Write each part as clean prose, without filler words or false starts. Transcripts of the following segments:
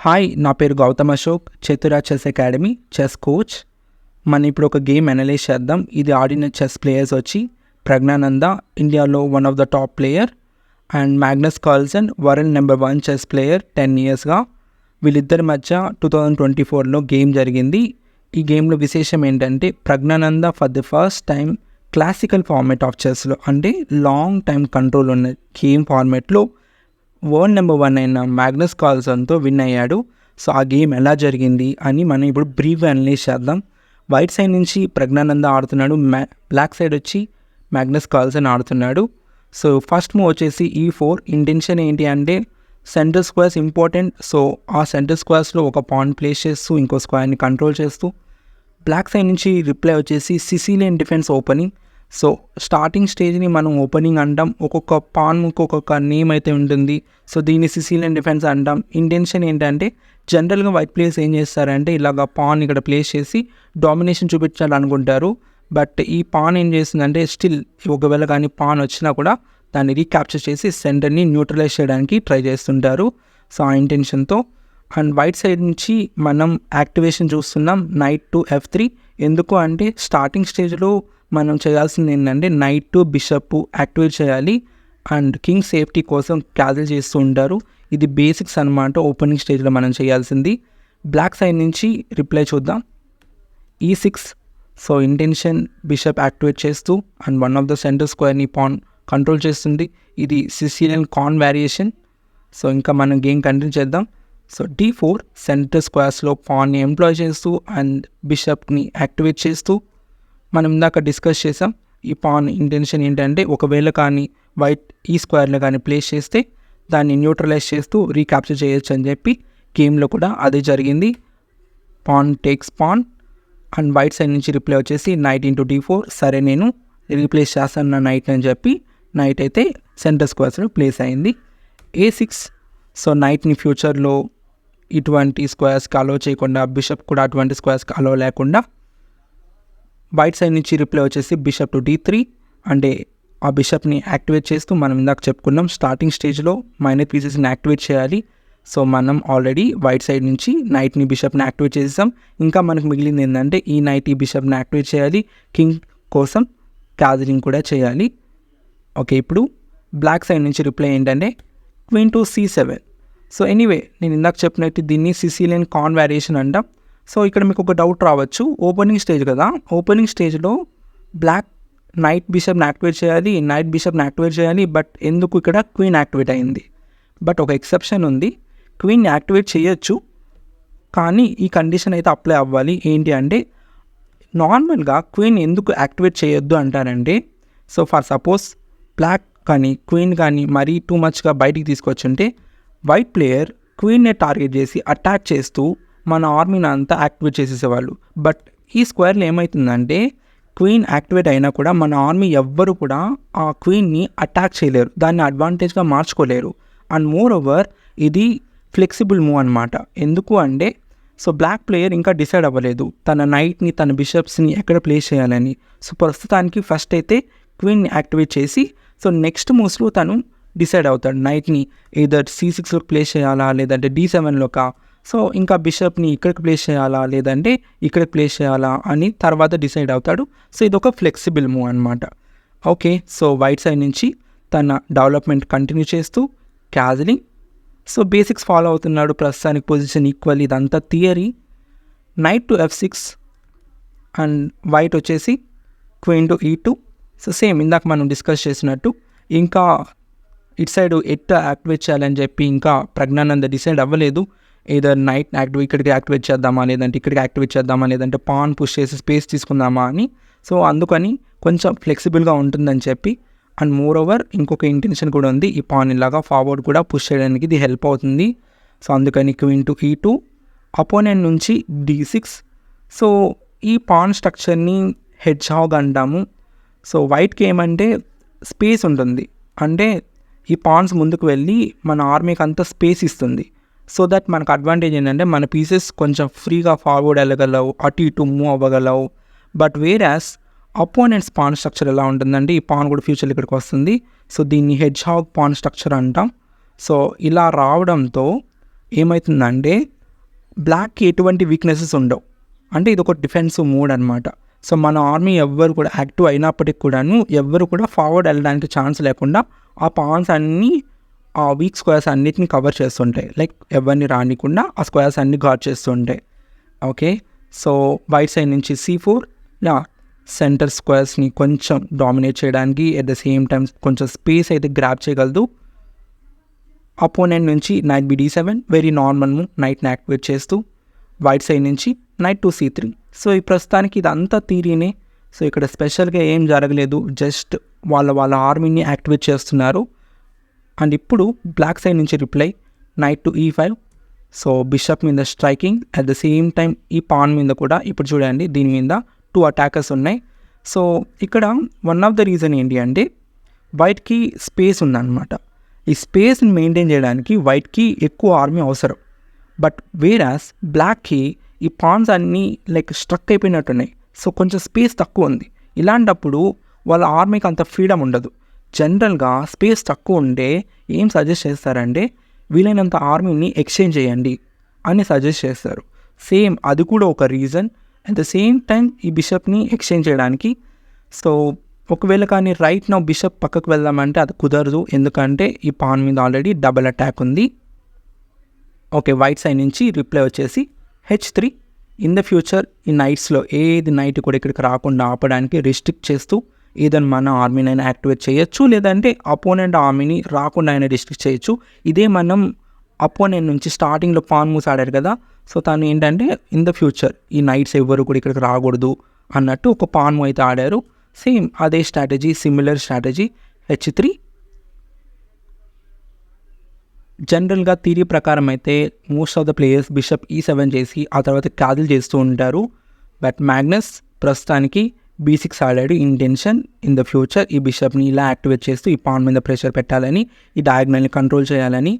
Hi, నా పేరు Gautam Ashok, Chatura chess academy chess coach. మనం ఇప్పుడు ఒక గేమ్ అనలైజ్ చేద్దాం. ఇది ఆడిన చెస్ ప్లేయర్స్ వచ్చి ప్రజ్ఞానంద, ఇండియాలో one of the top player, and Magnus Carlsen, world number 1 chess player 10 yearsగా. వీళ్ళిద్దరి మధ్య 2024లో గేమ్ జరిగింది. ఈ గేమ్లో విశేషం ఏంటంటే Praggnanandhaa for the first time classical format of చెస్లో, అంటే లాంగ్ టైం కంట్రోల్ ఉన్న గేమ్ ఫార్మేట్లో వరల్డ్ నెంబర్ 1 అయిన మ్యాగ్నస్ కార్ల్సన్తో విన్ అయ్యాడు. సో ఆ గేమ్ ఎలా జరిగింది అని మనం ఇప్పుడు బ్రీఫ్ అనలైజ్ చేద్దాం. వైట్ సైడ్ నుంచి ప్రజ్ఞానంద ఆడుతున్నాడు, బ్లాక్ సైడ్ వచ్చి మ్యాగ్నస్ కార్ల్సన్ ఆడుతున్నాడు. సో ఫస్ట్ మూవ్ వచ్చేసి E4. ఇంటెన్షన్ ఏంటి అంటే సెంటర్ స్క్వేర్స్ ఇంపార్టెంట్. సో ఆ సెంటర్ స్క్వేర్స్లో ఒక పాన్ ప్లేస్ చేస్తూ ఇంకో స్క్వేర్ని కంట్రోల్ చేస్తూ, బ్లాక్ సైడ్ నుంచి రిప్లై వచ్చేసి Sicilian defence opening. So starting స్టేజ్ని మనం ఓపెనింగ్ అంటాం. ఒక్కొక్క పాన్కి ఒక్కొక్క నేమ్ అయితే ఉంటుంది. సో దీన్ని సిసిలియన్ డిఫెన్స్ అంటాం. ఇంటెన్షన్ ఏంటంటే జనరల్గా వైట్ ప్లేయర్స్ ఏం చేస్తారంటే ఇలాగ పాన్ ఇక్కడ ప్లేస్ చేసి డామినేషన్ చూపించాలనుకుంటారు. బట్ ఈ పాన్ ఏం చేస్తుందంటే స్టిల్ ఒకవేళ కానీ పాన్ వచ్చినా కూడా దాన్ని రీక్యాప్చర్ చేసి సెంటర్ని న్యూట్రలైజ్ చేయడానికి ట్రై చేస్తుంటారు. సో ఆ ఇంటెన్షన్తో. అండ్ వైట్ సైడ్ నుంచి మనం యాక్టివేషన్ చూస్తున్నాం, నైట్ టు F3. ఎందుకు అంటే స్టార్టింగ్ స్టేజ్లో మనం చేయాల్సింది ఏంటంటే నైట్ టు బిషప్ యాక్టివేట్ చేయాలి, అండ్ కింగ్ సేఫ్టీ కోసం క్యాజిల్ చేస్తూ ఉంటారు. ఇది బేసిక్స్ అనమాట ఓపెనింగ్ స్టేజ్లో మనం చేయాల్సింది. బ్లాక్ సైడ్ నుంచి రిప్లై చూద్దాం, E6. So intention bishop activate చేస్తూ and one of the centre స్క్వేర్ని పాన్ కంట్రోల్ చేస్తుంది. ఇది సిసిలియన్ కాన్ వేరియేషన్. సో ఇంకా మనం గేమ్ కంటిన్యూ చేద్దాం. సో D4 సెంటర్ స్క్వేర్స్లో పాన్ని ఎంప్లాయ్ చేస్తూ అండ్ బిషప్ని యాక్టివేట్ చేస్తూ, మనం ఇందాక డిస్కస్ చేసాం ఈ పాన్ ఇంటెన్షన్ ఏంటంటే ఒకవేళ కానీ వైట్ ఈ స్క్వేర్లో కానీ ప్లేస్ చేస్తే దాన్ని న్యూట్రలైజ్ చేస్తూ రీక్యాప్చర్ చేయొచ్చు అని చెప్పి గేమ్లో కూడా అదే జరిగింది. Pan takes pan and white side నుంచి రిప్లై వచ్చేసి నైట్ ఇంటూ D4. సరే నేను రీప్లేస్ చేస్తాను నా నైట్ అని చెప్పి నైట్ అయితే సెంటర్ స్క్వేర్స్లో ప్లేస్ అయింది. A6. సో నైట్ని ఫ్యూచర్లో ఇటువంటి స్క్వేర్స్కి అలో చేయకుండా, బిషప్ కూడా అటువంటి స్క్వేర్స్కి అలో లేకుండా వైట్ సైడ్ నుంచి రిప్లై వచ్చేసి బిషప్ టు D3. అంటే ఆ బిషప్ని యాక్టివేట్ చేస్తూ మనం ఇందాక చెప్పుకున్నాం స్టార్టింగ్ స్టేజ్లో మైనర్ పీసెస్ని యాక్టివేట్ చేయాలి. సో మనం ఆల్రెడీ వైట్ సైడ్ నుంచి నైట్ని బిషప్ని యాక్టివేట్ చేసాం. ఇంకా మనకు మిగిలింది ఏంటంటే ఈ నైట్ ఈ బిషప్ని యాక్టివేట్ చేయాలి, కింగ్ కోసం క్యాజలింగ్ కూడా చేయాలి. ఓకే, ఇప్పుడు బ్లాక్ సైడ్ నుంచి రిప్లై ఏంటంటే queen to C7. So anyway నేను ఇందాక చెప్పినట్టు దీన్ని సిసిలియన్ కాన్ వేరియేషన్ అంటాం. సో ఇక్కడ మీకు ఒక డౌట్ రావచ్చు, ఓపెనింగ్ స్టేజ్ కదా, ఓపెనింగ్ స్టేజ్లో బ్లాక్ నైట్ బిషప్ని యాక్టివేట్ చేయాలి, నైట్ బిషప్ని యాక్టివేట్ చేయాలి, బట్ ఎందుకు ఇక్కడ క్వీన్ యాక్టివేట్ అయింది? బట్ ఒక ఎక్సెప్షన్ ఉంది, క్వీన్ యాక్టివేట్ చేయొచ్చు కానీ ఈ కండిషన్ అయితే అప్లై అవ్వాలి. ఏంటి అంటే నార్మల్గా క్వీన్ ఎందుకు యాక్టివేట్ చేయొద్దు అంటారంటే, సో ఫర్ సపోజ్ బ్లాక్ కానీ క్వీన్ కానీ మరీ టూ మచ్గా బయటికి తీసుకొచ్చుంటే వైట్ ప్లేయర్ క్వీన్నే టార్గెట్ చేసి అటాక్ చేస్తూ మన ఆర్మీని అంతా యాక్టివేట్ చేసేసేవాళ్ళు. బట్ ఈ స్క్వేర్లో ఏమవుతుందంటే క్వీన్ యాక్టివేట్ అయినా కూడా మన ఆర్మీ ఎవ్వరు కూడా ఆ క్వీన్ని అటాక్ చేయలేరు, దాన్ని అడ్వాంటేజ్గా మార్చుకోలేరు. అండ్ మోర్ ఓవర్ ఇది ఫ్లెక్సిబుల్ మూవ్ అనమాట. ఎందుకు అంటే సో బ్లాక్ ప్లేయర్ ఇంకా డిసైడ్ అవ్వలేదు తన నైట్ని తన బిషప్స్ని ఎక్కడ ప్లేస్ చేయాలని. సో ప్రస్తుతానికి ఫస్ట్ అయితే క్వీన్ని యాక్టివేట్ చేసి సో నెక్స్ట్ మూవ్స్లో తను డిసైడ్ అవుతాడు నైట్ని ఏదర్ C6లో ప్లేస్ చేయాలా లేదంటే D7లోకా, సో ఇంకా బిషప్ని ఇక్కడికి ప్లేస్ చేయాలా లేదంటే ఇక్కడికి ప్లేస్ చేయాలా అని తర్వాత డిసైడ్ అవుతాడు. సో ఇది ఒక ఫ్లెక్సిబుల్ మూవ్ అనమాట. ఓకే, సో వైట్ సైడ్ నుంచి తన డెవలప్మెంట్ కంటిన్యూ చేస్తూ క్యాజలింగ్, సో బేసిక్స్ ఫాలో అవుతున్నాడు ప్రస్తుతానికి, పొజిషన్ ఈక్వల్, ఇదంతా theory. Knight to F6 and white వచ్చేసి queen to E2. So same ఇందాక మనం డిస్కస్ చేసినట్టు ఇంకా ఇటు సైడ్ ఎట్లా యాక్టివేట్ చేయాలని చెప్పి ఇంకా ప్రజ్ఞానంద డిసైడ్ అవ్వలేదు. ఏదర్ నైట్ ఇక్కడికి యాక్టివేట్ చేద్దామా లేదంటే ఇక్కడికి యాక్టివేట్ చేద్దామా లేదంటే పాన్ పుష్ చేసి స్పేస్ తీసుకుందామా అని. సో అందుకని కొంచెం ఫ్లెక్సిబుల్గా ఉంటుందని చెప్పి, అండ్ మోర్ ఓవర్ ఇంకొక ఇంటెన్షన్ కూడా ఉంది, ఈ పాన్ ఇలాగా ఫార్వర్డ్ కూడా పుష్ చేయడానికి ఇది హెల్ప్ అవుతుంది. సో అందుకని క్వీన్ టు E2, అపోనెంట్ నుంచి D6. సో ఈ పాన్ స్ట్రక్చర్ని హెడ్జ్ హాగ్ అంటాము. సో వైట్కి ఏమంటే స్పేస్ ఉంటుంది, అంటే ఈ పాన్స్ ముందుకు వెళ్ళి మన ఆర్మీకి అంతా స్పేస్ ఇస్తుంది. సో దట్ మనకు అడ్వాంటేజ్ ఏంటంటే మన పీసెస్ కొంచెం ఫ్రీగా ఫార్వర్డ్ వెళ్ళగలవు, అటు ఇటు మూవ్ అవ్వగలవు. But whereas opponent's pawn structure ఎలా ఉంటుందంటే ఈ పాన్ కూడా ఫ్యూచర్లో ఇక్కడికి వస్తుంది. సో దీన్ని హెడ్జ్ హాగ్ పాన్ స్ట్రక్చర్ అంటాం. సో ఇలా రావడంతో ఏమవుతుందంటే బ్లాక్కి ఎటువంటి వీక్నెసెస్ ఉండవు. అంటే ఇది ఒక డిఫెన్సివ్ మోడ్ అనమాట. సో మన ఆర్మీ ఎవ్వరు కూడా యాక్టివ్ అయినప్పటికి కూడాను ఎవ్వరు కూడా ఫార్వర్డ్ వెళ్ళడానికి ఛాన్స్ లేకుండా ఆ పాన్స్ అన్నీ ఆ వీక్ స్క్వేర్స్ అన్నిటిని కవర్ చేస్తుంటాయి. లైక్ ఎవరిని రానికుండా ఆ స్క్వేర్స్ అన్ని గార్డ్ చేస్తుంటాయి. ఓకే, సో వైట్ సైడ్ నుంచి C4 సెంటర్ స్క్వేర్స్ని కొంచెం డామినేట్ చేయడానికి, ఎట్ ద సేమ్ టైం కొంచెం స్పేస్ అయితే గ్రాప్ చేయగలదు. అపోనెంట్ నుంచి knight BD7 very normal move, నైట్ని యాక్టివేట్ చేస్తూ వైట్ సైడ్ నుంచి నైట్ టు C3. సో ఈ ప్రస్తుతానికి ఇదంతా థీరీనే. సో ఇక్కడ స్పెషల్గా ఏం జరగలేదు, జస్ట్ వాళ్ళ ఆర్మీని యాక్టివేట్ చేస్తున్నారు. అండ్ ఇప్పుడు బ్లాక్ సైడ్ నుంచి reply knight to E5. So bishop మీద striking, at the same time ఈ పాన్ మీద కూడా ఇప్పుడు చూడండి దీని మీద 2 అటాకర్స్ ఉన్నాయి. సో ఇక్కడ వన్ ఆఫ్ ద రీజన్ ఏంటి అంటే వైట్కి స్పేస్ ఉందన్నమాట. ఈ స్పేస్ని మెయింటైన్ చేయడానికి వైట్కి ఎక్కువ ఆర్మీ అవసరం. బట్ వేరాస్ బ్లాక్కి ఈ పాన్స్ అన్నీ లైక్ స్ట్రక్ అయిపోయినట్టున్నాయి. సో కొంచెం స్పేస్ తక్కువ ఉంది. ఇలాంటప్పుడు వాళ్ళ ఆర్మీకి అంత ఫ్రీడమ్ ఉండదు. జనరల్గా స్పేస్ తక్కువ ఉంటే ఏం సజెస్ట్ చేస్తారంటే వీలైనంత ఆర్మీని ఎక్స్చేంజ్ చేయండి అని సజెస్ట్ చేస్తారు. సేమ్ అది కూడా ఒక reason. At the same time ఈ బిషప్ని ఎక్స్చేంజ్ చేయడానికి. సో ఒకవేళ కానీ రైట్ నా బిషప్ పక్కకు వెళ్దామంటే అది కుదరదు, ఎందుకంటే ఈ పాన్ మీద ఆల్రెడీ డబుల్ అటాక్ ఉంది. ఓకే, వైట్ సైడ్ నుంచి రిప్లై వచ్చేసి H3. ఇన్ ద ఫ్యూచర్ ఈ నైట్స్లో ఏది నైట్ కూడా ఇక్కడికి రాకుండా ఆపడానికి రిస్ట్రిక్ట్ చేస్తూ ఏదైనా మన ఆర్మీని అయినా యాక్టివేట్ చేయొచ్చు, లేదంటే అపోనెంట్ ఆర్మీని రాకుండా అయినా రిస్ట్రిక్ట్ చేయొచ్చు. ఇదే మనం అపోనెంట్ నుంచి స్టార్టింగ్లో పాన్ మూవ్స్ ఆడారు కదా, సో తను ఏంటంటే ఇన్ ద ఫ్యూచర్ ఈ నైట్స్ ఎవ్వరు కూడా ఇక్కడికి రాకూడదు అన్నట్టు ఒక పాన్ మూవ్ అయితే ఆడారు. సేమ్ అదే స్ట్రాటజీ, సిమిలర్ స్ట్రాటజీ H3. జనరల్గా థియరీ ప్రకారం అయితే most of the players bishop E7 చేసి ఆ తర్వాత క్యాజిల్ చేస్తూ ఉంటారు. బట్ మ్యాగ్నస్ ప్రస్తుతానికి B6 ఆడాడు. ఇంటెన్షన్ ఇన్ ద ఫ్యూచర్ ఈ బిషప్ని ఇలా యాక్టివేట్ చేస్తూ ఈ పాన్ మీద ప్రెషర్ పెట్టాలని, ఈ డయాగ్నల్ని కంట్రోల్ చేయాలని.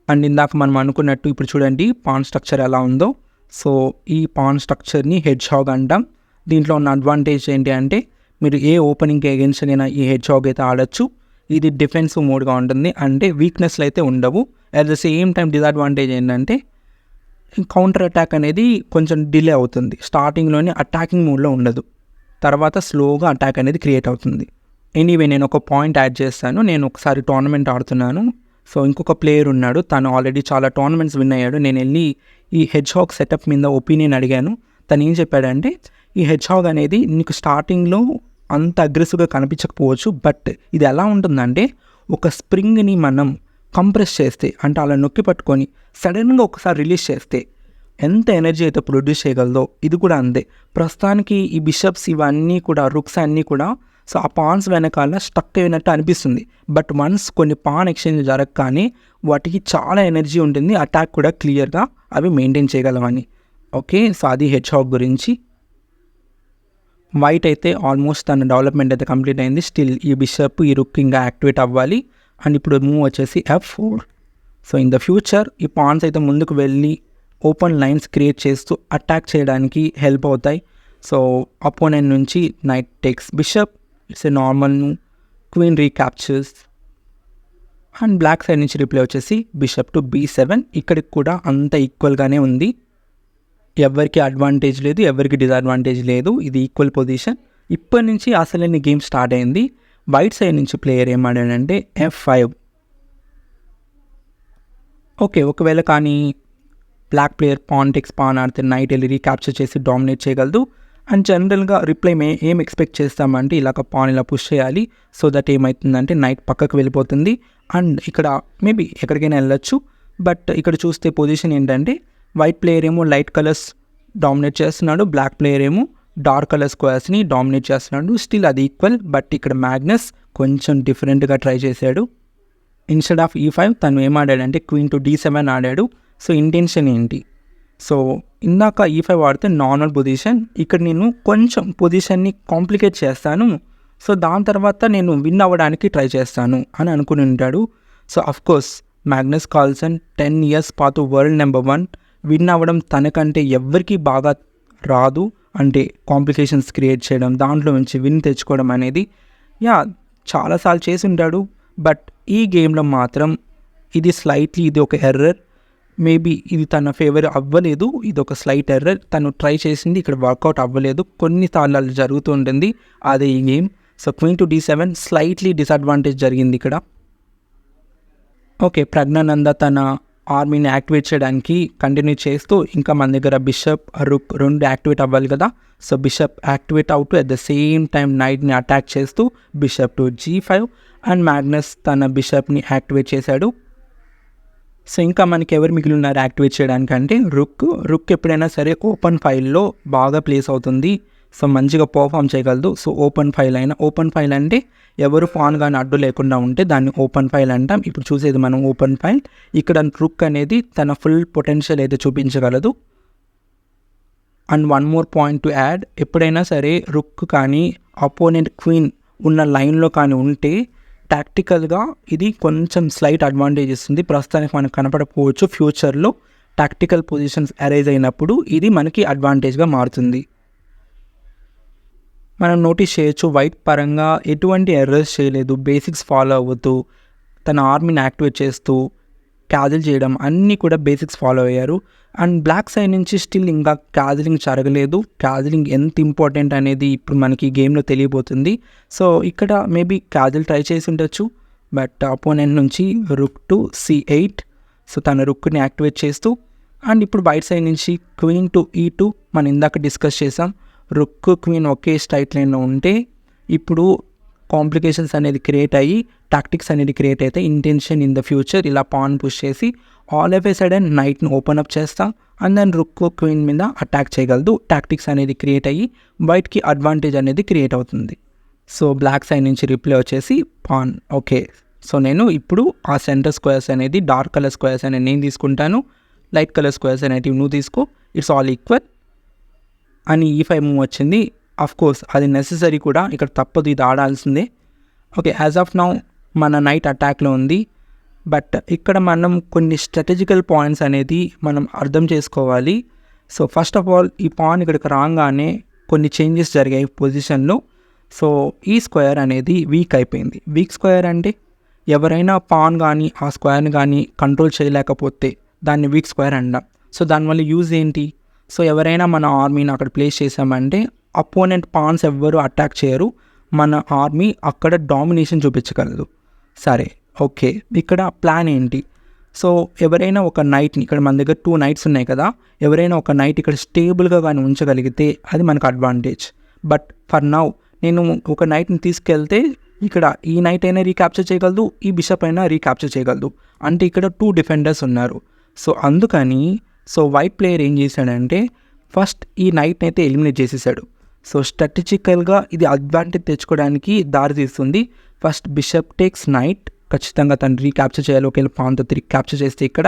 అండ్ ఇందాక మనం అనుకున్నట్టు ఇప్పుడు చూడండి పాన్ స్ట్రక్చర్ ఎలా ఉందో. సో ఈ పాన్ స్ట్రక్చర్ని హెడ్జ్ హాగ్ అంటాం. దీంట్లో ఉన్న అడ్వాంటేజ్ ఏంటి అంటే మీరు ఏ ఓపెనింగ్కి అగేన్స్ట్ అయినా ఈ హెడ్జ్ హాగ్ అయితే ఆడచ్చు. ఇది డిఫెన్సివ్ మోడ్గా ఉంటుంది, అంటే వీక్నెస్లు అయితే ఉండవు. At the same time disadvantage ఏంటంటే కౌంటర్ అటాక్ అనేది కొంచెం డిలే అవుతుంది. స్టార్టింగ్లోనే అటాకింగ్ మోడ్లో ఉండదు, తర్వాత స్లోగా అటాక్ అనేది క్రియేట్ అవుతుంది. ఎనీవే నేను ఒక పాయింట్ యాడ్ చేస్తాను. నేను ఒకసారి టోర్నమెంట్ ఆడుతున్నాను. సో ఇంకొక ప్లేయర్ ఉన్నాడు, తను ఆల్రెడీ చాలా టోర్నమెంట్స్ విన్ అయ్యాడు. నేను వెళ్ళి ఈ హెడ్జ్ హాగ్ సెటప్ మీద ఒపీనియన్ అడిగాను. తను ఏం చెప్పాడంటే ఈ హెడ్జ్ హాగ్ అనేది నీకు స్టార్టింగ్లో అంత అగ్రెసివ్గా కనిపించకపోవచ్చు, బట్ ఇది ఎలా ఉంటుందంటే ఒక స్ప్రింగ్ని మనం కంప్రెస్ చేస్తే, అంటే అలా నొక్కి పట్టుకొని సడన్గా ఒకసారి రిలీజ్ చేస్తే ఎంత ఎనర్జీ అయితే ప్రొడ్యూస్ చేయగలదో ఇది కూడా అంతే. ప్రస్తుతానికి ఈ బిషప్స్ ఇవన్నీ కూడా, రుక్స్ అన్నీ కూడా సో ఆ పాన్స్ వెనకాల స్టక్ అయినట్టు అనిపిస్తుంది. బట్ వన్స్ కొన్ని పాన్ ఎక్స్చేంజ్ జరగగానే వాటికి చాలా ఎనర్జీ ఉంటుంది, అటాక్ కూడా క్లియర్గా అవి మెయింటైన్ చేయగలవని. ఓకే, సో అది హెడ్జ్ హాగ్ గురించి. వైట్ అయితే ఆల్మోస్ట్ తన డెవలప్మెంట్ అయితే కంప్లీట్ అయింది. స్టిల్ ఈ బిషప్ ఈ రుక్ ఇంకా యాక్టివేట్ అవ్వాలి. అండ్ ఇప్పుడు మూవ్ వచ్చేసి F4. So in the future ఈ పాన్స్ అయితే ముందుకు వెళ్ళి ఓపెన్ లైన్స్ క్రియేట్ చేస్తూ అటాక్ చేయడానికి హెల్ప్ అవుతాయి. సో అపోనెంట్ నుంచి knight takes bishop, it's a normal queen recaptures. And black side నుంచి రిప్లై వచ్చేసి బిషప్ టు B7. ఇక్కడికి కూడా అంత ఈక్వల్గానే ఉంది, ఎవరికి అడ్వాంటేజ్ లేదు, ఎవరికి డిసడ్వాంటేజ్ లేదు, ఇది ఈక్వల్ పొజిషన్. ఇప్పటి నుంచి అసలు గేమ్ స్టార్ట్ అయింది. వైట్ సైడ్ నుంచి ప్లేయర్ ఏమాడాడంటే F5. ఓకే, ఒకవేళ కానీ black player pawn takes pawn ఆడితే నైట్ వెళ్ళి రీక్యాప్చర్ చేసి డామినేట్ చేయగలదు. అండ్ జనరల్గా రిప్లై ఏం ఎక్స్పెక్ట్ చేస్తామంటే ఇలాగ పాన్ ఇలా పుష్ చేయాలి, సో దట్ ఏమవుతుందంటే నైట్ పక్కకు వెళ్ళిపోతుంది. అండ్ ఇక్కడ మేబీ ఎక్కడికైనా వెళ్ళొచ్చు. బట్ ఇక్కడ చూస్తే పొజిషన్ ఏంటంటే వైట్ ప్లేయర్ ఏమో లైట్ కలర్స్ డామినేట్ చేస్తున్నాడు, బ్లాక్ ప్లేయర్ ఏమో డార్క్ కలర్ స్క్వేర్స్ని డామినేట్ చేస్తున్నాడు. స్టిల్ అది ఈక్వల్. బట్ ఇక్కడ మ్యాగ్నస్ కొంచెం డిఫరెంట్గా ట్రై చేశాడు. ఇన్స్టెడ్ ఆఫ్ E5 తను ఏం ఆడాడంటే క్వీన్ టు D7 ఆడాడు. సో ఇంటెన్షన్ ఏంటి? సో ఇందాక E5 ఆడితే నార్మల్ పొజిషన్, ఇక్కడ నేను కొంచెం పొజిషన్ని కాంప్లికేట్ చేస్తాను, సో దాని తర్వాత నేను విన్ అవ్వడానికి ట్రై చేస్తాను అని అనుకుని ఉంటాడు. So of course Magnus Carlsen 10 years పాటు వరల్డ్ నెంబర్ 1 విన్ అవ్వడం తనకంటే ఎవరికి బాగా రాదు. అంటే కాంప్లికేషన్స్ క్రియేట్ చేయడం, దాంట్లో నుంచి విన్ తెచ్చుకోవడం అనేది చాలాసార్లు చేసి ఉంటాడు. బట్ ఈ గేమ్లో మాత్రం ఇది ఒక ఎర్రర్. మేబీ ఇది తన ఫేవర్ అవ్వలేదు, ఇది ఒక స్లైట్ ఎర్రర్. తను ట్రై చేసింది, ఇక్కడ వర్కౌట్ అవ్వలేదు. కొన్నిసార్లు అది జరుగుతూ ఉంటుంది, అదే ఈ game. So queen to d7 slightly disadvantage జరిగింది ఇక్కడ. ఓకే, ప్రజ్ఞానంద తన ఆర్మీని యాక్టివేట్ చేయడానికి కంటిన్యూ చేస్తూ, ఇంకా మన దగ్గర బిషప్ రుక్ రెండు యాక్టివేట్ అవ్వాలి కదా. సో బిషప్ యాక్టివేట్ అవుతూ అట్ ద సేమ్ టైం నైట్ని అటాక్ చేస్తూ bishop to g5 and Magnus తన బిషప్ని యాక్టివేట్ చేశాడు. సో ఇంకా మనకి ఎవరు మిగిలి ఉన్నారు యాక్టివేట్ చేయడానికి అంటే రుక్ ఎప్పుడైనా సరే ఓపెన్ ఫైల్లో బాగా ప్లేస్ అవుతుంది. సో మంచిగా పర్ఫామ్ చేయగలదు. సో ఓపెన్ ఫైల్ అంటే ఎవరు పాన్ కానీ అడ్డు లేకుండా ఉంటే దాన్ని ఓపెన్ ఫైల్ అంటాం. ఇప్పుడు చూసేది మనం ఓపెన్ ఫైల్. ఇక్కడ రుక్ అనేది తన ఫుల్ పొటెన్షియల్ అయితే చూపించగలదు. And one more point to add, ఎప్పుడైనా సరే రుక్ కానీ అపోనెంట్ క్వీన్ ఉన్న లైన్లో కానీ ఉంటే టాక్టికల్గా ఇది కొంచెం స్లైట్ అడ్వాంటేజ్ ఇస్తుంది. ప్రస్తుతానికి మనకు కనపడకపోవచ్చు, ఫ్యూచర్లో టాక్టికల్ పొజిషన్స్ అరైజ్ అయినప్పుడు ఇది మనకి అడ్వాంటేజ్గా మారుతుంది. మనం నోటీస్ చేయొచ్చు వైట్ పరంగా ఎటువంటి ఎర్రర్స్ చేయలేదు, బేసిక్స్ ఫాలో అవుతూ తన ఆర్మీని యాక్టివేట్ చేస్తూ క్యాజిల్ చేయడం అన్నీ కూడా బేసిక్స్ ఫాలో అయ్యారు. అండ్ బ్లాక్ సైడ్ నుంచి స్టిల్ ఇంకా క్యాజిలింగ్ జరగలేదు. క్యాజిలింగ్ ఎంత ఇంపార్టెంట్ అనేది ఇప్పుడు మనకి గేమ్లో తెలియబోతుంది. సో ఇక్కడ మేబీ క్యాజిల్ ట్రై చేసి ఉండొచ్చు, బట్ అపోనెంట్ నుంచి రుక్ టు c8. సో తన రుక్ని యాక్టివేట్ చేస్తూ, అండ్ ఇప్పుడు వైట్ సైడ్ నుంచి క్వీన్ టు e2 మనం ఇందాక డిస్కస్ చేసాం. రుక్ క్వీన్ ఒకే స్ట్రైట్ లైన్లో ఉంటే ఇప్పుడు కాంప్లికేషన్స్ అనేది క్రియేట్ అయ్యి టాక్టిక్స్ అనేది క్రియేట్ అయితే ఇంటెన్షన్ ఇన్ ద ఫ్యూచర్ ఇలా పాన్ పుష్ చేసి ఆల్ ఆఫ్ ఏ సడన్ నైట్ని ఓపెన్ అప్ చేస్తాం అండ్ దెన్ రుక్ క్వీన్ మీద అటాక్ చేయగలదు. టాక్టిక్స్ అనేది క్రియేట్ అయ్యి వైట్కి అడ్వాంటేజ్ అనేది క్రియేట్ అవుతుంది. సో బ్లాక్ సైడ్ నుంచి రిప్లై వచ్చేసి పాన్. ఓకే, సో నేను ఇప్పుడు ఆ సెంటర్ స్క్వేర్స్ అనేది డార్క్ కలర్ స్క్వేర్స్ అనేది నేను తీసుకుంటాను, లైట్ కలర్ స్క్వేర్స్ అనేవి నువ్వు తీసుకో, ఇట్స్ ఆల్ ఈక్వల్ అని e5 మూవ్ వచ్చింది. కోర్స్ అది నెససరీ కూడా, ఇక్కడ తప్పదు, ఇది ఆడాల్సిందే. ఓకే, యాజ్ ఆఫ్ నౌ మన నైట్ అటాక్లో ఉంది. బట్ ఇక్కడ మనం కొన్ని స్ట్రాటజికల్ పాయింట్స్ అనేది మనం అర్థం చేసుకోవాలి. సో ఫస్ట్ ఆఫ్ ఆల్ ఈ పాన్ ఇక్కడికి రాగానే కొన్ని చేంజెస్ జరిగాయి పొజిషన్లో. సో ఈ స్క్వేర్ అనేది వీక్ అయిపోయింది. వీక్ స్క్వేర్ అంటే ఎవరైనా పాన్ కానీ ఆ స్క్వేర్ని కానీ కంట్రోల్ చేయలేకపోతే దాన్ని వీక్ స్క్వేర్ అంటాం. సో దానివల్ల యూజ్ ఏంటి? సో ఎవరైనా మన ఆర్మీని అక్కడ ప్లేస్ చేసామంటే అపోనెంట్ పాన్స్ ఎవ్వరు అటాక్ చేయరు, మన ఆర్మీ అక్కడ డామినేషన్ చూపించగలదు. సరే, ఓకే, ఇక్కడ ప్లాన్ ఏంటి? సో ఎవరైనా ఒక నైట్ని, ఇక్కడ మన దగ్గర 2 నైట్స్ ఉన్నాయి కదా, ఎవరైనా ఒక నైట్ ఇక్కడ స్టేబుల్గా కానీ ఉంచగలిగితే అది మనకు అడ్వాంటేజ్. బట్ ఫర్ నౌ నేను ఒక నైట్ని తీసుకెళ్తే ఇక్కడ ఈ నైట్ అయినా రీక్యాప్చర్ చేయగలదు, ఈ బిషప్ అయినా రీక్యాప్చర్ చేయగలదు. అంటే ఇక్కడ 2 డిఫెండర్స్ ఉన్నారు. సో అందుకని వైట్ ప్లేయర్ ఏం చేశాడంటే ఫస్ట్ ఈ నైట్ని అయితే ఎలిమినేట్ చేసేసాడు. సో స్ట్రాటజికల్గా ఇది అడ్వాంటేజ్ తెచ్చుకోవడానికి దారి తీస్తుంది. ఫస్ట్ బిషప్ టేక్స్ నైట్, ఖచ్చితంగా తను రీక్యాప్చర్ చేయాలి. ఒకవేళ పాన్తో రీక్యాప్చర్ చేస్తే ఇక్కడ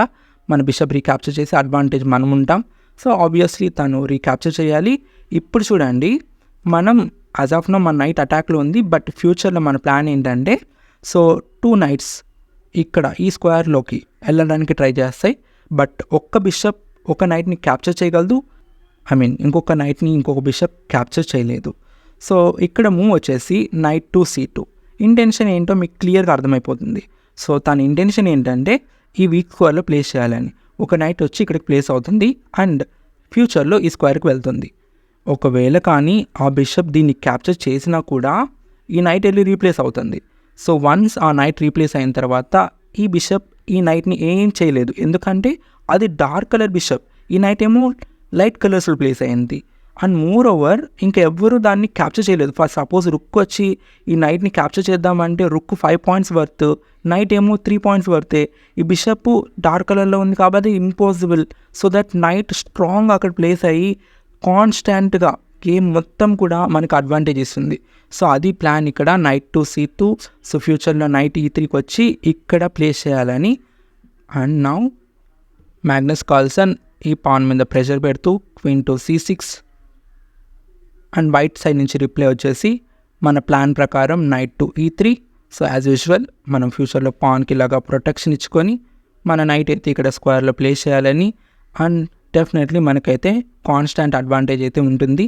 మన బిషప్ రీక్యాప్చర్ చేసి అడ్వాంటేజ్ మనం ఉంటాం. సో ఆబ్వియస్లీ తను రీక్యాప్చర్ చేయాలి. ఇప్పుడు చూడండి, మనం యాజ్ ఆఫ్ నో మన నైట్ అటాక్లో ఉంది, బట్ ఫ్యూచర్లో మన ప్లాన్ ఏంటంటే సో 2 నైట్స్ ఇక్కడ ఈ స్క్వేర్లోకి వెళ్ళడానికి ట్రై చేస్తాయి. బట్ ఒక్క బిషప్ ఒక నైట్ని క్యాప్చర్ చేయగలదు, ఇంకొక నైట్ని ఇంకొక బిషప్ క్యాప్చర్ చేయలేదు. సో ఇక్కడ మూవ్ వచ్చేసి నైట్ టు c2. ఇంటెన్షన్ ఏంటో మీకు క్లియర్గా అర్థమైపోతుంది. సో తన ఇంటెన్షన్ ఏంటంటే ఈ వీక్ స్క్వేర్లో ప్లేస్ చేయాలని. ఒక నైట్ వచ్చి ఇక్కడికి ప్లేస్ అవుతుంది అండ్ ఫ్యూచర్లో ఈ స్క్వేర్కి వెళ్తుంది. ఒకవేళ కానీ ఆ బిషప్ దీన్ని క్యాప్చర్ చేసినా కూడా ఈ నైట్ వెళ్ళి రీప్లేస్ అవుతుంది. సో వన్స్ ఆ నైట్ రీప్లేస్ అయిన తర్వాత ఈ బిషప్ ఈ నైట్ని ఏం చేయలేదు, ఎందుకంటే అది డార్క్ కలర్ బిషప్, ఈ నైట్ ఏమో లైట్ కలర్స్లో ప్లేస్ అయింది. అండ్ మోర్ ఓవర్ ఇంకా ఎవ్వరూ దాన్ని క్యాప్చర్ చేయలేదు. ఫర్ సపోజ్ రుక్ వచ్చి ఈ నైట్ని క్యాప్చర్ చేద్దామంటే రుక్ 5 పాయింట్స్ వర్త్, నైట్ ఏమో 3 పాయింట్స్ వర్తే. ఈ బిషప్ డార్క్ కలర్లో ఉంది కాబట్టి impossible. So that night strong అక్కడ ప్లేస్ అయ్యి కాన్స్టాంట్గా గేమ్ మొత్తం కూడా మనకు అడ్వాంటేజ్ ఇస్తుంది. సో అది ప్లాన్ ఇక్కడ నైట్ టు c2. సో ఫ్యూచర్లో నైట్ e3కి వచ్చి ఇక్కడ ప్లేస్ చేయాలని. అండ్ నౌ మ్యాగ్నస్ కార్ల్సన్ ఈ పాన్ మీద ప్రెషర్ పెడుతూ queen to c6 and white side నుంచి రిప్లై వచ్చేసి మన ప్లాన్ ప్రకారం night to e3. So as usual మనం ఫ్యూచర్లో పాన్కి ఇలాగా ప్రొటెక్షన్ ఇచ్చుకొని మన నైట్ అయితే ఇక్కడ స్క్వేర్లో ప్లేస్ చేయాలని. అండ్ డెఫినెట్లీ మనకైతే కాన్స్టాంట్ అడ్వాంటేజ్ అయితే ఉంటుంది.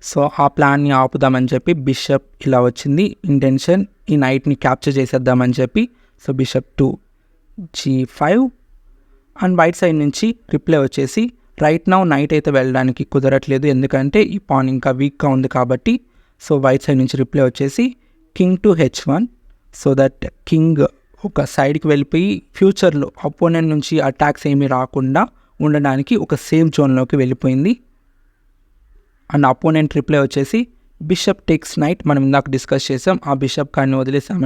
సో ఆ ప్లాన్ని ఆపుదామని చెప్పి బిషప్ ఇలా వచ్చింది ఇంటెన్షన్, ఈ నైట్ని క్యాప్చర్ చేసేద్దామని చెప్పి. So bishop to g5 and white side నుంచి రిప్లై వచ్చేసి రైట్ నౌ నైట్ అయితే వెళ్ళడానికి కుదరట్లేదు, ఎందుకంటే ఈ పాన్ ఇంకా వీక్గా ఉంది కాబట్టి. సో వైట్ సైడ్ నుంచి రిప్లై వచ్చేసి king to h1, so that king ఒక సైడ్కి వెళ్ళిపోయి ఫ్యూచర్లో అపోనెంట్ నుంచి అటాక్స్ ఏమీ రాకుండా ఉండడానికి ఒక సేఫ్ జోన్లోకి వెళ్ళిపోయింది. అండ్ అపోనెంట్ రిప్లై వచ్చేసి బిషప్ టేక్స్ నైట్. మనం ఇందాక డిస్కస్ చేసాం, ఆ బిషప్ కానీ వదిలేసాం,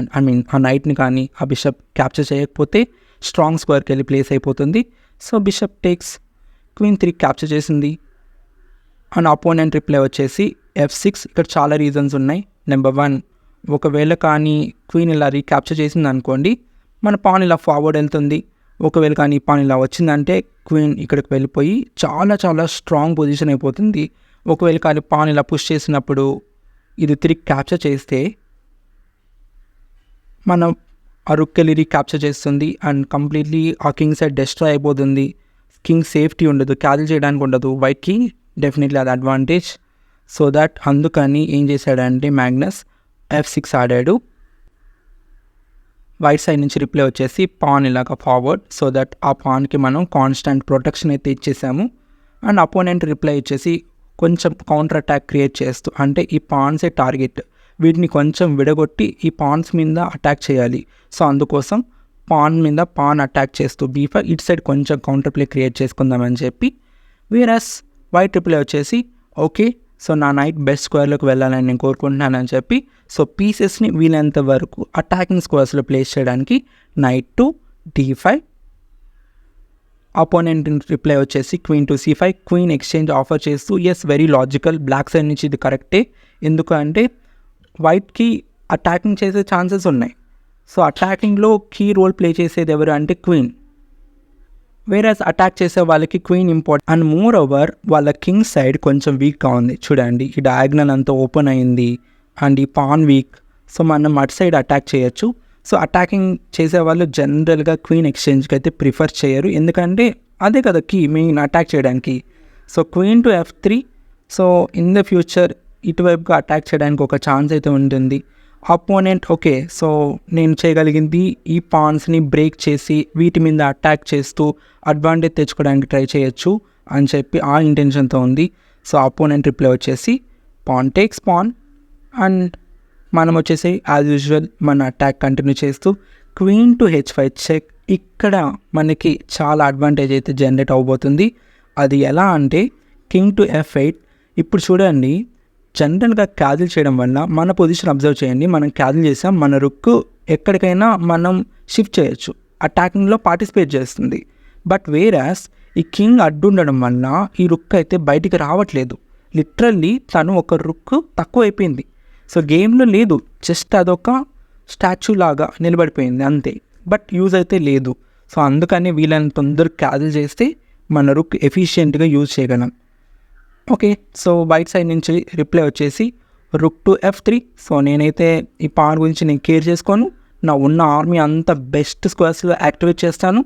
ఆ నైట్ని కానీ ఆ బిషప్ క్యాప్చర్ చేయకపోతే స్ట్రాంగ్ స్క్వేర్కి వెళ్ళి ప్లేస్ అయిపోతుంది. So bishop takes, queen 3 capture చేసింది. అండ్ అపోనెంట్ రిప్లై వచ్చేసి f6. ఇక్కడ చాలా రీజన్స్ ఉన్నాయి. నెంబర్ 1, ఒకవేళ కానీ క్వీన్ ఇలా రీక్యాప్చర్ చేసింది అనుకోండి, మన పాన్ ఇలా ఫార్వర్డ్ వెళ్తుంది. ఒకవేళ కానీ ఈ పాన్ ఇలా వచ్చిందంటే క్వీన్ ఇక్కడికి వెళ్ళిపోయి చాలా చాలా స్ట్రాంగ్ పొజిషన్ అయిపోతుంది. ఒకవేళ కానీ పాన్ ఇలా పుష్ చేసినప్పుడు ఇది తిరిగి క్యాప్చర్ చేస్తే మనం ఆ రుక్కెళ్ళి రీక్యాప్చర్ చేస్తుంది అండ్ కంప్లీట్లీ ఆ కింగ్ సైడ్ డెస్ట్రాయ్ అయిపోతుంది. కింగ్ సేఫ్టీ ఉండదు, క్యాజిల్ చేయడానికి ఉండదు. వైట్కి డెఫినెట్లీ అది అడ్వాంటేజ్. సో దట్ అందుకని ఏం చేశాడంటే మ్యాగ్నస్ f6 ఆడాడు. వైట్ సైడ్ నుంచి రిప్లై వచ్చేసి పాన్ ఇలాగ ఫార్వర్డ్, సో దట్ ఆ పాన్కి మనం కాన్స్టెంట్ ప్రొటెక్షన్ అయితే ఇచ్చేసాము. అండ్ అపోనెంట్ రిప్లై వచ్చేసి కొంచెం కౌంటర్ అటాక్ క్రియేట్ చేస్తూ, అంటే ఈ పాన్సే టార్గెట్, వీటిని కొంచెం విడగొట్టి ఈ పాన్స్ మీద అటాక్ చేయాలి. సో అందుకోసం పాన్ మీద పాన్ అటాక్ చేస్తూ b5 ఇటు సైడ్ కొంచెం కౌంటర్ ప్లే క్రియేట్ చేసుకుందామని చెప్పి. వీరస్ వైట్ రిప్లై వచ్చేసి ఓకే, సో నా నైట్ బెస్ట్ స్క్వేర్లోకి వెళ్ళాలని నేను కోరుకుంటున్నానని చెప్పి, సో పీసెస్ని వీలైనంత వరకు అటాకింగ్ స్క్వేర్స్లో ప్లేస్ చేయడానికి knight to d5. Opponent reply వచ్చేసి queen to c5, queen exchange offer చేస్తూ as very logical, black side నుంచి ఇది కరెక్టే. ఎందుకంటే వైట్కి అటాకింగ్ చేసే ఛాన్సెస్ ఉన్నాయి. సో అటాకింగ్లో కీ రోల్ ప్లే చేసేది ఎవరు అంటే క్వీన్, వేరేస్ అటాక్ చేసే వాళ్ళకి queen important. And more over వాళ్ళ కింగ్ సైడ్ కొంచెం వీక్గా ఉంది. చూడండి, ఈ డయాగ్నల్ అంతా ఓపెన్ అయింది అండ్ ఈ పాన్ వీక్. సో మనం అటు సైడ్ అటాక్ చేయొచ్చు. సో అటాకింగ్ చేసేవాళ్ళు జనరల్గా క్వీన్ ఎక్స్చేంజ్కి అయితే ప్రిఫర్ చేయరు, ఎందుకంటే అదే కదా కీ మెయిన్ అటాక్ చేయడానికి. So queen to f3, so in the future ఇటువైపుగా అటాక్ చేయడానికి ఒక ఛాన్స్ అయితే ఉంటుంది. అపోనెంట్ ఓకే, సో నేను చేయగలిగింది ఈ పాన్స్ని బ్రేక్ చేసి వీటి మీద అటాక్ చేస్తూ అడ్వాంటేజ్ తెచ్చుకోవడానికి ట్రై చేయొచ్చు అని చెప్పి ఆ ఇంటెన్షన్తో ఉంది. సో అపోనెంట్ రిప్లై వచ్చేసి పాన్ టేక్స్ పాన్, అండ్ మనం వచ్చేసి యాజ్ యూజువల్ మన అటాక్ కంటిన్యూ చేస్తూ క్వీన్ టు h5 చెక్. ఇక్కడ మనకి చాలా అడ్వాంటేజ్ అయితే జనరేట్ అవబోతుంది. అది ఎలా అంటే కింగ్ టు f8. ఇప్పుడు చూడండి, జనరల్గా క్యాజిల్ చేయడం వల్ల మన పొజిషన్ అబ్జర్వ్ చేయండి, మనం క్యాజిల్ చేసాం, మన రుక్ ఎక్కడికైనా మనం షిఫ్ట్ చేయొచ్చు, అటాకింగ్లో పార్టిసిపేట్ చేస్తుంది. బట్ వేరాస్ ఈ కింగ్ అడ్డు ఉండడం వల్ల ఈ రుక్ అయితే బయటికి రావట్లేదు. లిటరల్లీ తను ఒక రుక్ తక్కువ అయిపోయింది. సో గేమ్లో లేదు, జస్ట్ అదొక స్టాచ్యూ లాగా నిలబడిపోయింది అంతే, బట్ యూజ్ అయితే లేదు. సో అందుకని వీళ్ళని తొందరగా క్యాజిల్ చేస్తే మన రుక్ ఎఫిషియెంట్గా యూజ్ చేయగలం. ఓకే, సో వైట్ సైడ్ నుంచి రిప్లై వచ్చేసి రుక్ టు f3. సో నేనైతే ఈ పాన్ గురించి నేను కేర్ చేసుకోను, నా ఉన్న ఆర్మీ అంతా బెస్ట్ స్క్వేర్స్లో యాక్టివేట్ చేస్తాను,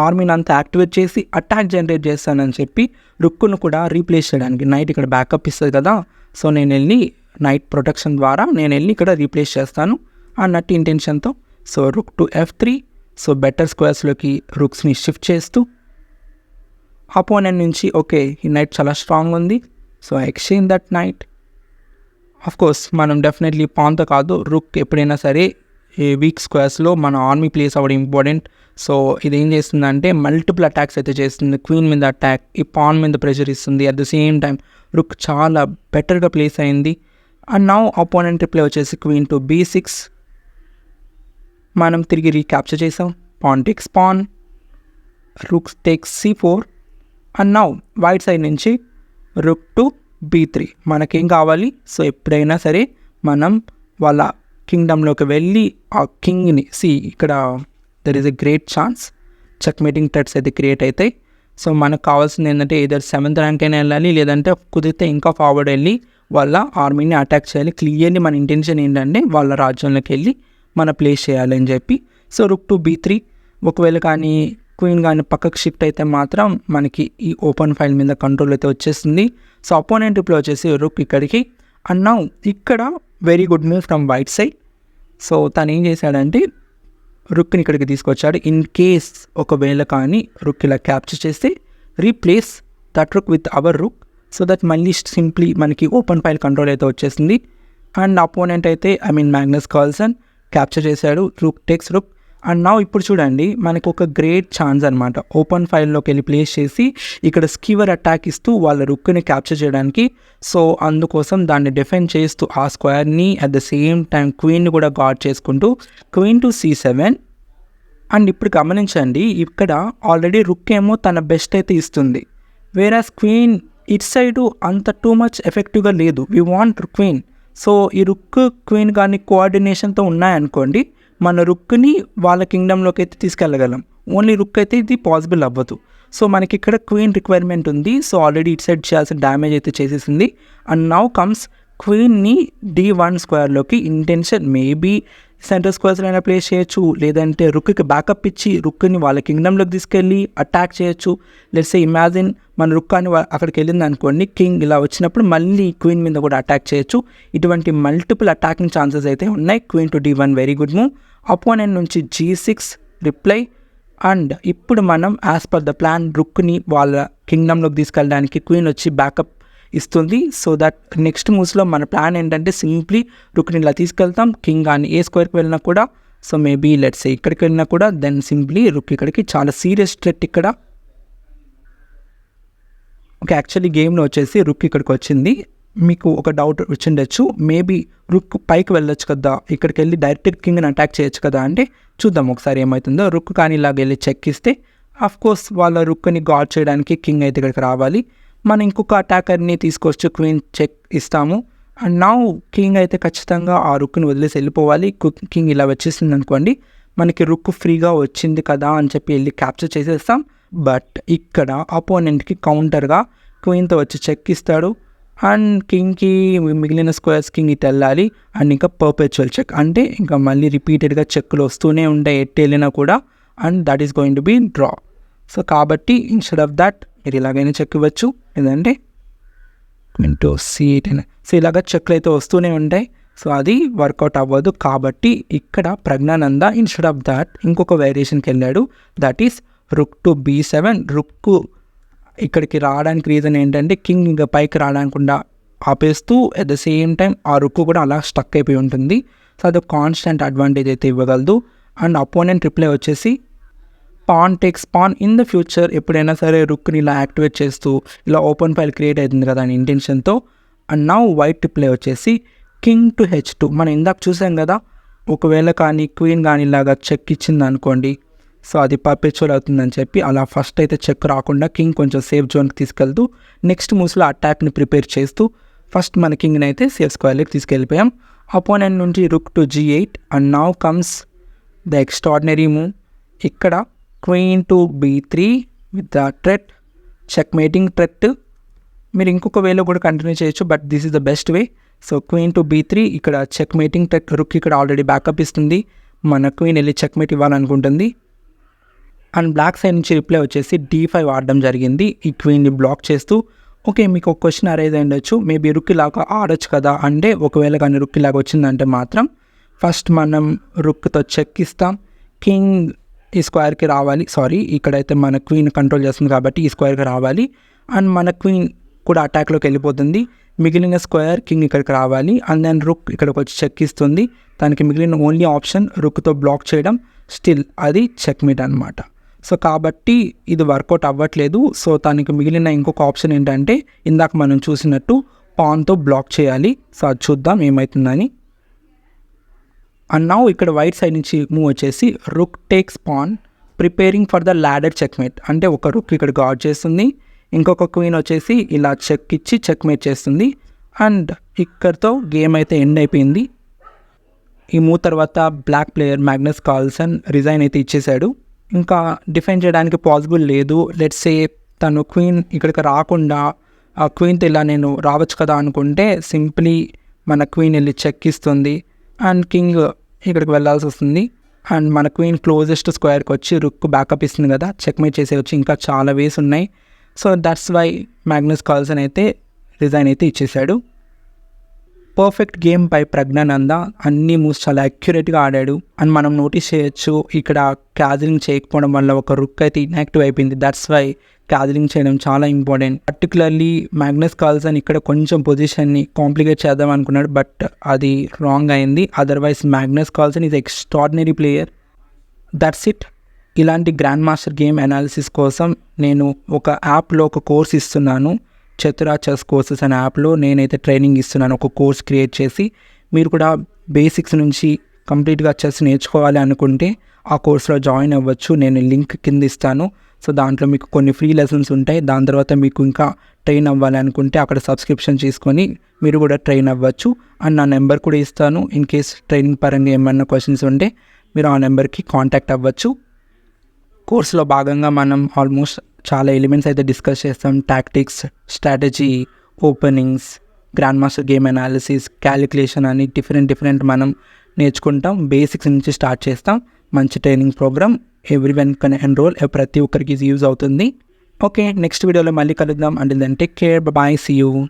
ఆర్మీని అంతా యాక్టివేట్ చేసి అటాక్ జనరేట్ చేస్తానని చెప్పి రుక్కును కూడా రీప్లేస్ చేయడానికి. నైట్ ఇక్కడ బ్యాకప్ ఇస్తుంది కదా, సో నేను వెళ్ళి నైట్ ప్రొటెక్షన్ ద్వారా నేను వెళ్ళి ఇక్కడ రీప్లేస్ చేస్తాను అన్నట్టు ఇంటెన్షన్తో. So rook to f3, so better స్క్వేర్స్లోకి రుక్స్ని షిఫ్ట్ చేస్తూ అపోనెంట్ నుంచి ఓకే ఈ నైట్ చాలా స్ట్రాంగ్ ఉంది, so exchange that knight. Course మనం డెఫినెట్లీ పాన్తో కాదు, రుక్ ఎప్పుడైనా సరే వీక్ స్క్వేర్స్లో మన ఆర్మీ ప్లేస్ అవ్వడం ఇంపార్టెంట్. సో ఇది ఏం చేస్తుందంటే మల్టిపుల్ అటాక్స్ అయితే చేస్తుంది. క్వీన్ మీద అటాక్, ఈ పాన్ మీద ప్రెషర్ ఇస్తుంది, అట్ ద సేమ్ టైం రుక్ చాలా బెటర్గా ప్లేస్ అయింది. అండ్ నౌ అపోనెంట్ రిప్లై వచ్చేసి క్వీన్ టు b6, మనం తిరిగి రీక్యాప్చర్ చేసాం. Pan takes pan, rook takes c4. And now white side నుంచి రుక్ టు b3. మనకేం కావాలి, సో ఎప్పుడైనా సరే మనం వాళ్ళ కింగ్డమ్లోకి వెళ్ళి ఆ కింగ్ని ఇక్కడ there is a great chance checkmating threats అయితే క్రియేట్ అవుతాయి. సో మనకు కావాల్సింది ఏంటంటే ఇదర్ 7th ర్యాంక్ అయినా వెళ్ళాలి, లేదంటే కుదిరితే ఇంకా ఫార్వర్డ్ వెళ్ళి వాళ్ళ ఆర్మీని అటాక్ చేయాలి. క్లియర్లీ మన ఇంటెన్షన్ ఏంటంటే వాళ్ళ రాజ్యంలోకి వెళ్ళి మన ప్లేస్ చేయాలని చెప్పి. So rook to b3. ఒకవేళ కానీ క్వీన్ కానీ పక్కకు షిఫ్ట్ అయితే మాత్రం మనకి ఈ ఓపెన్ ఫైల్ మీద కంట్రోల్ అయితే వచ్చేస్తుంది. సో అపోనెంట్ రిప్లై వచ్చేసి రుక్ ఇక్కడికి. అండ్ నౌ ఇక్కడ very good move from white side. So తను ఏం చేశాడంటే రుక్ని ఇక్కడికి తీసుకొచ్చాడు. ఇన్ కేస్ ఒకవేళ కానీ రుక్ ఇలా క్యాప్చర్ చేస్తే replace that rook with our rook, so that మళ్ళీ సింప్లీ మనకి ఓపెన్ ఫైల్ కంట్రోల్ అయితే వచ్చేసింది. అండ్ అపోనెంట్ అయితే మ్యాగ్నస్ కార్ల్సన్ క్యాప్చర్ చేశాడు. రుక్ టేక్స్ రుక్. అండ్ నా ఇప్పుడు చూడండి మనకు ఒక గ్రేట్ ఛాన్స్ అనమాట, ఓపెన్ ఫైల్లోకి వెళ్ళి ప్లేస్ చేసి ఇక్కడ స్కీవర్ అటాక్ ఇస్తూ వాళ్ళ రుక్ని క్యాప్చర్ చేయడానికి. సో అందుకోసం దాన్ని డిఫెండ్ చేస్తూ ఆ స్క్వేర్ని అట్ ద సేమ్ టైం క్వీన్ని కూడా గార్డ్ చేసుకుంటూ క్వీన్ టు C7. అండ్ ఇప్పుడు గమనించండి, ఇక్కడ ఆల్రెడీ రుక్ ఏమో తన బెస్ట్ అయితే ఇస్తుంది, వేరాస్ క్వీన్ ఇట్ సైడు అంత టూ మచ్ ఎఫెక్టివ్గా లేదు. We want queen. సో ఈ రుక్ క్వీన్ కానీ కోఆర్డినేషన్తో ఉన్నాయనుకోండి, మన రుక్ని వాళ్ళ కింగ్డమ్లోకి అయితే తీసుకెళ్ళగలం. ఓన్లీ రుక్ అయితే ఇది పాసిబుల్ అవ్వదు. సో మనకి ఇక్కడ క్వీన్ రిక్వైర్మెంట్ ఉంది. సో ఆల్రెడీ ఇట్ సైడ్ చేయాల్సిన డ్యామేజ్ అయితే చేసేసింది. అండ్ నౌ కమ్స్ క్వీన్ని D1 స్క్వేర్లోకి ఇంటెన్షన్ మేబీ సెంటర్ స్క్వేర్స్లో అయినా ప్లేస్ చేయొచ్చు, లేదంటే రుక్కి బ్యాకప్ ఇచ్చి రుక్ని వాళ్ళ కింగ్డమ్లోకి తీసుకెళ్ళి అటాక్ చేయొచ్చు. లెట్స్ సే ఇమాజిన్ మన రుక్ అని అక్కడికి వెళ్ళింది అనుకోండి, కింగ్ ఇలా వచ్చినప్పుడు మళ్ళీ క్వీన్ మీద కూడా అటాక్ చేయొచ్చు. ఇటువంటి మల్టిపుల్ అటాకింగ్ ఛాన్సెస్ అయితే ఉన్నాయి. Queen to D1 very good move. Opponent నుంచి G6 రిప్లై. అండ్ ఇప్పుడు మనం యాజ్ పర్ ద ప్లాన్ రుక్ని వాళ్ళ కింగ్డమ్లోకి తీసుకెళ్ళడానికి క్వీన్ వచ్చి బ్యాకప్ ఇస్తుంది. సో దట్ నెక్స్ట్ మూవ్స్లో మన ప్లాన్ ఏంటంటే సింప్లీ రుక్ని ఇలా తీసుకెళ్తాం. కింగ్ కానీ ఏ స్క్వేర్కి వెళ్ళినా కూడా, సో మేబీ లెట్స్ సే ఇక్కడికి వెళ్ళినా కూడా దెన్ సింప్లీ రుక్ ఇక్కడికి చాలా సీరియస్ థ్రెట్ ఇక్కడ. ఓకే, యాక్చువల్లీ గేమ్లో వచ్చేసి రుక్ ఇక్కడికి వచ్చింది. మీకు ఒక డౌట్ వచ్చిండొచ్చు, మేబీ రుక్ పైకి వెళ్ళొచ్చు కదా, ఇక్కడికి వెళ్ళి డైరెక్ట్ కింగ్ని అటాక్ చేయొచ్చు కదా అంటే చూద్దాం ఒకసారి ఏమవుతుందో. రుక్ కానీ ఇలాగ వెళ్ళి చెక్ ఇస్తే కోర్స్ వాళ్ళ రుక్ని గార్డ్ చేయడానికి కింగ్ అయితే ఇక్కడికి రావాలి. మనం ఇంకొక అటాకర్ని తీసుకొచ్చి క్వీన్ చెక్ ఇస్తాము. అండ్ నౌ కింగ్ అయితే ఖచ్చితంగా ఆ రుక్ని వదిలేసి వెళ్ళిపోవాలి. కింగ్ ఇలా వచ్చేసింది అనుకోండి, మనకి రుక్ ఫ్రీగా వచ్చింది కదా అని చెప్పి వెళ్ళి క్యాప్చర్ చేసేస్తాం. బట్ ఇక్కడ అపోనెంట్కి కౌంటర్గా క్వీన్తో వచ్చి చెక్ ఇస్తాడు. అండ్ కింగ్కి మిగిలిన స్క్వేర్స్ కింగ్ ఇటు వెళ్ళాలి. అండ్ ఇంకా పర్పెచువల్ చెక్ అంటే ఇంకా మళ్ళీ రిపీటెడ్గా చెక్లు వస్తూనే ఉంటాయి ఎట్టి వెళ్ళినా కూడా. And that is going to be draw. So కాబట్టి ఇన్స్టెడ్ ఆఫ్ దట్ మీరు ఇలాగైనా చెక్ ఇవ్వచ్చు, లేదంటే ఇంటూ C8 అయినా. సో ఇలాగ చెక్లు అయితే వస్తూనే ఉంటాయి. సో అది వర్కౌట్ అవ్వదు. కాబట్టి ఇక్కడ ప్రజ్ఞానంద ఇన్స్టెడ్ ఆఫ్ దట్ ఇంకొక వేరియేషన్కి వెళ్ళాడు, that is rook to B7. రుక్ ఇక్కడికి రావడానికి రీజన్ ఏంటంటే కింగ్ ఇంకా పైకి రావడానికుండా ఆపేస్తూ అట్ ద సేమ్ టైం ఆ రుక్ కూడా అలా స్టక్ అయిపోయి ఉంటుంది. సో అది కాన్స్టెంట్ అడ్వాంటేజ్ అయితే ఇవ్వగలదు. అండ్ అపోనెంట్ రిప్లై వచ్చేసి pan takes pan. In the future ఎప్పుడైనా సరే రుక్ని ఇలా యాక్టివేట్ చేస్తూ ఇలా ఓపెన్ ఫైల్ క్రియేట్ అవుతుంది కదా అని ఇంటెన్షన్తో. అండ్ నౌ వైట్ రిప్లై వచ్చేసి కింగ్ టు H2. మనం ఇందాక చూసాం కదా, ఒకవేళ కానీ క్వీన్ కానీ ఇలాగా చెక్ ఇచ్చింది అనుకోండి, సో అది పర్పెచువల్ అవుతుందని చెప్పి అలా ఫస్ట్ అయితే చెక్ రాకుండా కింగ్ కొంచెం సేఫ్ జోన్కి తీసుకెళ్తూ నెక్స్ట్ మూవ్స్లో అటాక్ని ప్రిపేర్ చేస్తూ ఫస్ట్ మన కింగ్ని అయితే సేఫ్ స్క్వేర్లోకి తీసుకెళ్ళిపోయాం. అపోనెంట్ నుంచి rook to G8. And now comes the extraordinary move. ఇక్కడ queen to B3 with the threat, check mating threat. మీరు ఇంకొక వేలో కూడా కంటిన్యూ చేయొచ్చు, but this is the best way. So queen to B3 ఇక్కడ చెక్ మేటింగ్ థ్రెట్. రుక్ ఇక్కడ already backup ఇస్తుంది, మన క్వీన్ వెళ్ళి చెక్ మేట్ ఇవ్వాలనుకుంటుంది. అండ్ బ్లాక్ సైడ్ నుంచి రిప్లై వచ్చేసి D5 ఆడడం జరిగింది, ఈ క్వీన్ని బ్లాక్ చేస్తూ. ఓకే, మీకు ఒక క్వశ్చన్ అరైజ్ అయ్యొచ్చు, మేబీ రుక్ ఇలాగా ఆడొచ్చు కదా అంటే, ఒకవేళ కానీ రుక్ ఇలాగ వచ్చిందంటే మాత్రం ఫస్ట్ మనం రుక్తో చెక్ ఇస్తాం, కింగ్ ఈ స్క్వేర్కి రావాలి. సారీ, ఇక్కడైతే మన క్వీన్ కంట్రోల్ చేస్తుంది కాబట్టి ఈ స్క్వేర్కి రావాలి. అండ్ మన క్వీన్ కూడా అటాక్లోకి వెళ్ళిపోతుంది. మిగిలిన స్క్వేర్ కింగ్ ఇక్కడికి రావాలి. అండ్ దెన్ రుక్ ఇక్కడికి వచ్చి చెక్ ఇస్తుంది. దానికి మిగిలిన ఓన్లీ ఆప్షన్ రుక్తో బ్లాక్ చేయడం. స్టిల్ అది చెక్ మీట్ అనమాట. సో కాబట్టి ఇది వర్కౌట్ అవ్వట్లేదు. సో దానికి మిగిలిన ఇంకొక ఆప్షన్ ఏంటంటే ఇందాక మనం చూసినట్టు పాన్తో బ్లాక్ చేయాలి. సో అది చూద్దాం ఏమవుతుందని. అండ్ నౌ ఇక్కడ వైట్ సైడ్ నుంచి మూవ్ వచ్చేసి rook takes pawn, preparing for the ladder checkmate. అంటే ఒక రుక్ ఇక్కడ గార్డ్ చేస్తుంది, ఇంకొక క్వీన్ వచ్చేసి ఇలా చెక్ ఇచ్చి చెక్మేట్ చేస్తుంది. అండ్ ఇక్కడితో గేమ్ అయితే ఎండ్ అయిపోయింది. ఈ మూవ్ తర్వాత black player Magnus Carlsen resign అయితే ఇచ్చేశాడు. ఇంకా డిఫెండ్ చేయడానికి పాసిబుల్ లేదు. లెట్స్ సే తను క్వీన్ ఇక్కడికి రాకుండా ఆ క్వీన్తో ఇలా నేను రావచ్చు కదా అనుకుంటే సింప్లీ మన క్వీన్ వెళ్ళి చెక్ ఇస్తుంది అండ్ కింగ్ ఇక్కడికి వెళ్ళాల్సి వస్తుంది. అండ్ మన క్వీన్ క్లోజెస్ట్ స్క్వేర్కి వచ్చి రుక్ బ్యాకప్ ఇస్తుంది కదా, చెక్మేట్ చేసే వచ్చి ఇంకా చాలా వేస్ ఉన్నాయి. So that's why Magnus Carlsen అయితే రిజైన్ అయితే ఇచ్చేశాడు. Perfect game by Praggnanandhaa. అన్ని మూవ్స్ చాలా అక్యురేట్గా ఆడాడు. అండ్ మనం నోటీస్ చేయొచ్చు ఇక్కడ క్యాజిలింగ్ చేయకపోవడం వల్ల ఒక రుక్ అయితే ఇన్యాక్టివ్ అయిపోయింది. దట్స్ వై క్యాజిలింగ్ చేయడం చాలా ఇంపార్టెంట్. పర్టికులర్లీ మ్యాగ్నస్ కార్ల్సన్ ఇక్కడ కొంచెం పొజిషన్ని కాంప్లికేట్ చేద్దాం అనుకున్నాడు, బట్ అది రాంగ్ అయింది. Otherwise Magnus Carlsen is extraordinary player. That's it. ఇలాంటి గ్రాండ్ మాస్టర్ గేమ్ అనాలిసిస్ కోసం నేను ఒక యాప్లో ఒక కోర్స్ ఇస్తున్నాను. చతురా చెస్ కోర్సెస్ అనే యాప్లో నేనైతే ట్రైనింగ్ ఇస్తున్నాను. ఒక కోర్స్ క్రియేట్ చేసి మీరు కూడా బేసిక్స్ నుంచి కంప్లీట్గా చెస్ నేర్చుకోవాలి అనుకుంటే ఆ కోర్స్లో జాయిన్ అవ్వచ్చు. నేను లింక్ కింద ఇస్తాను. సో దాంట్లో మీకు కొన్ని ఫ్రీ లెసన్స్ ఉంటాయి. దాని తర్వాత మీకు ఇంకా ట్రైన్ అవ్వాలి అనుకుంటే అక్కడ సబ్స్క్రిప్షన్ చేసుకొని మీరు కూడా ట్రైన్ అవ్వచ్చు. అండ్ నా నెంబర్ కూడా ఇస్తాను. ఇన్ కేస్ ట్రైనింగ్ పరంగా ఏమన్నా క్వశ్చన్స్ ఉంటే మీరు ఆ నెంబర్కి కాంటాక్ట్ అవ్వచ్చు. కోర్సులో భాగంగా మనం ఆల్మోస్ట్ చాలా ఎలిమెంట్స్ అయితే డిస్కస్ చేస్తాం. Tactics, strategy, openings, grand master game analysis, calculation అని డిఫరెంట్ మనం నేర్చుకుంటాం. బేసిక్స్ నుంచి స్టార్ట్ చేస్తాం. మంచి training programme. Everyone can enrol. ప్రతి ఒక్కరికి యూజ్ అవుతుంది. ఓకే, నెక్స్ట్ వీడియోలో మళ్ళీ కలుద్దాం. Until then take care. Bye. See you.